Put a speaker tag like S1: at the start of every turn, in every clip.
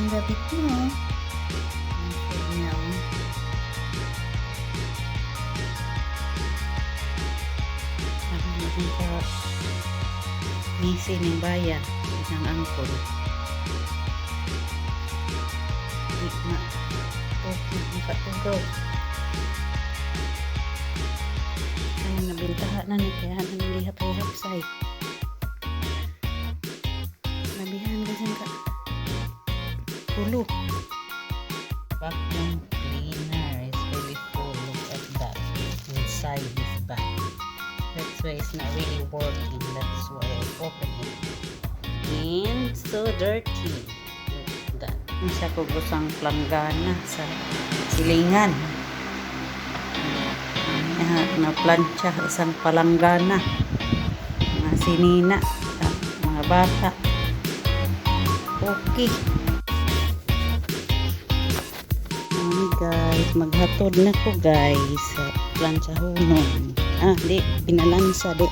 S1: Gabit mo. Sabi ka misi ng bayan ng angkol. Di na. Okay, di ka tugaw. Ano nabintahan na ni kaya nanilihat-lihat say. Nabihan ka dyan ka. Pulo. Vacuum cleaner is really full. Look at that. Inside this bag. That's why it's not really working. That's why I open it. And so dirty. Look at that. Nasa kugusang planggana sa silingan. Na plancha isang palanggana. Mga sinina. Mga bata. Okay. Guys, maghatod na ko guys sa planchahonon. Di, pinalansa di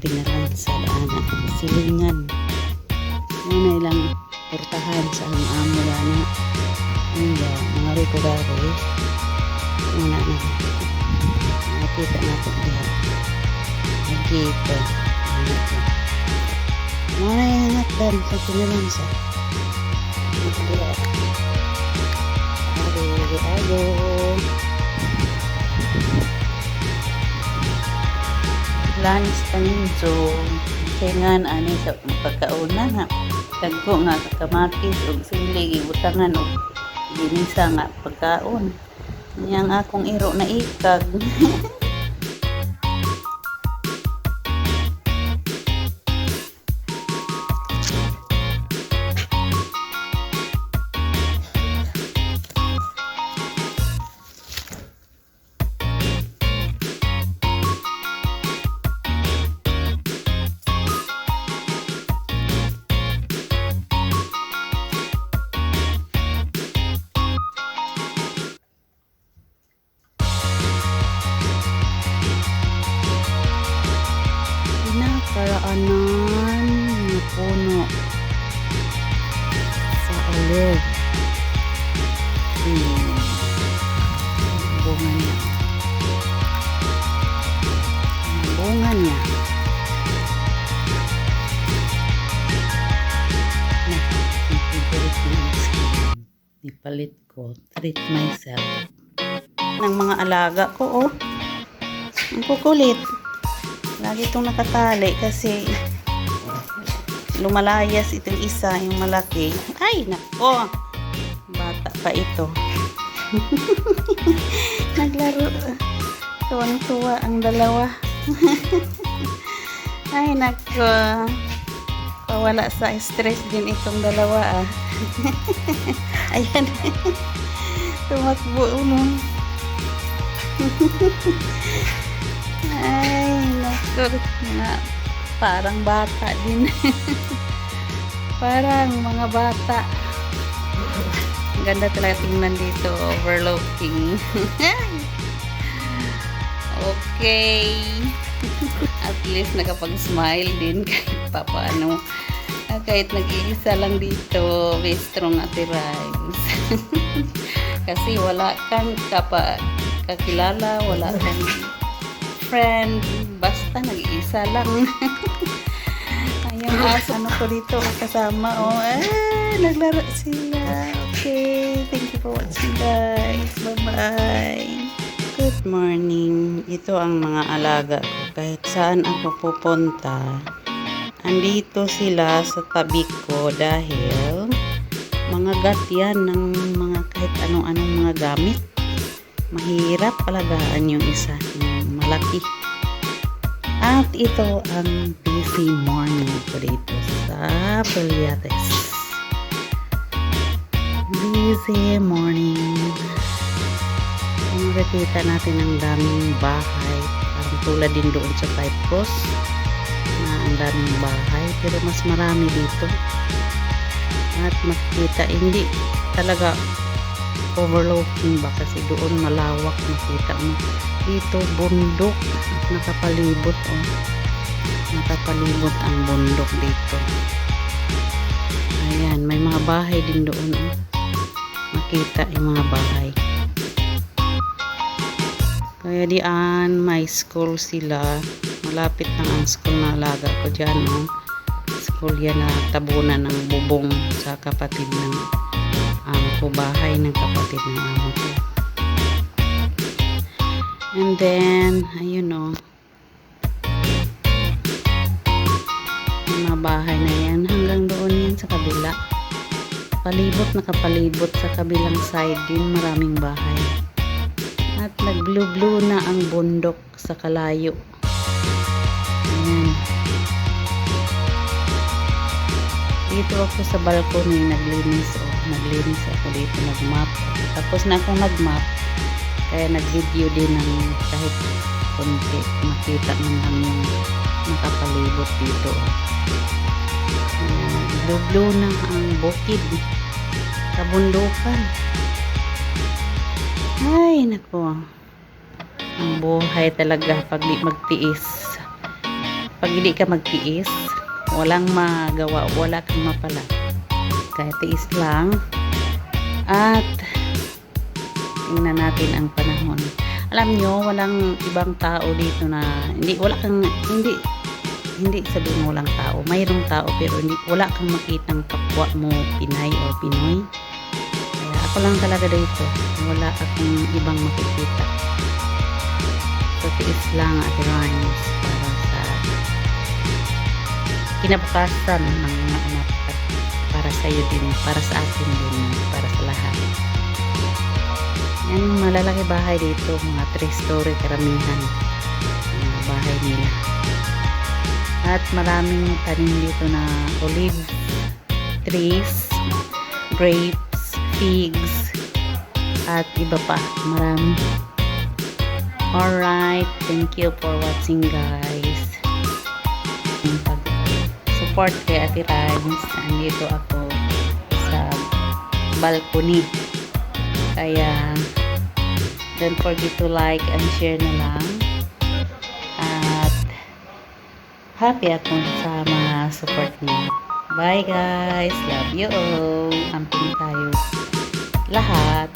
S1: pinalansa na silingan. Yan na ilang portahan sa amo na mga riko-garo na nakita natin diha nagkita mga nangatdan sa pinalansa Ayo. Lunch tanin so kengan ani sa pagkaunan ha. Dagko nga kamatis ug sili gibutangan og ginisa nga pagkaon. Yang akong iro na ikag. Paraanan na puno sa olive. Bunga niya. Bunga niya. Ipalit ko. Treat myself. Ng mga alaga ko, oh. Ang kukulit. Lagi itong nakatali kasi lumalayas itong isa, yung malaki. Ay, nako! Bata pa ito. Naglaro. Tuwang-tuwa ang dalawa. Ay, nako. Pawala sa stress din itong dalawa, ah. Ayan. Tumakbo, no? Ay, naku, na parang bata din. Parang mga bata. Ganda talaga tingnan dito, overlooking. Okay. At least nakapag-smile din kahit papaano. Kahit nag-iisa lang dito, may strong ate Rimes. Kasi wala kang kakilala, wala kang friend, basta nag-iisa lang. Ayun, ano ko dito kasama, oh, naglaro sila. Okay, thank you for watching guys, bye bye. Good morning. Ito ang mga alaga ko. Kahit saan ako pupunta, andito sila sa tabi ko dahil mga gatyan ng mga kahit anong-anong mga gamit. Mahirap alagaan yung isa, yung malaki. At ito ang busy morning ko dito sa Balyates. busy morning. Makikita natin ang daming bahay. Parang tulad din doon sa Cyprus na ang daming bahay. Pero mas marami dito. At makikita, hindi talaga overlooking ba kasi doon malawak, makita mo. Dito bundok at nakapalibot nakapalibot ang bundok dito. Ayan, may mga bahay din doon makita yung mga bahay. Kaya diyan may school sila, malapit lang ang school na alaga ko dyan school yan na tabunan ng bubong sa kapatid ng amo ko, bahay ng kapatid ng amo ko. And then ayun yung mga bahay na yan hanggang doon yan sa kabila, nakapalibot sa kabilang side din, maraming bahay. At nag-blue na ang bundok sa kalayo. Ayan. Dito ako sa balcony naglinis ako dito, nag-map. Tapos na akong nag-map, kaya nag-video din ng kahit konti, makita naman yung nakapalibot dito. Blue na ang bukid, kabundukan. Ay nako, ang buhay talaga pag di magtiis. Pag hindi ka magtiis, walang magawa, wala kang mapala. Kaya tiis lang. At tingnan natin ang panahon. Alam nyo, walang ibang tao dito na hindi sabihin walang tao. Mayroong tao pero wala kang makitang kapwa mo Pinay o Pinoy. Kaya ako lang talaga dito. Wala akong ibang makikita. So tiis lang at rhymes para sa kinabukasan ng mga anak at para sa iyo din, para sa akin din, para sa lahat. Yan, malalaki bahay dito, mga 3-story karamihan mga bahay nila. At maraming tanim dito na olive trees, grapes, figs, at iba pa, marami. Alright, thank you for watching guys. Support kay Ate Rhymes. Andito ako sa balcony. Kaya don't forget to like and share na lang. At happy ako sa mga support niyo. Bye guys. Love you all. Amping tayo lahat.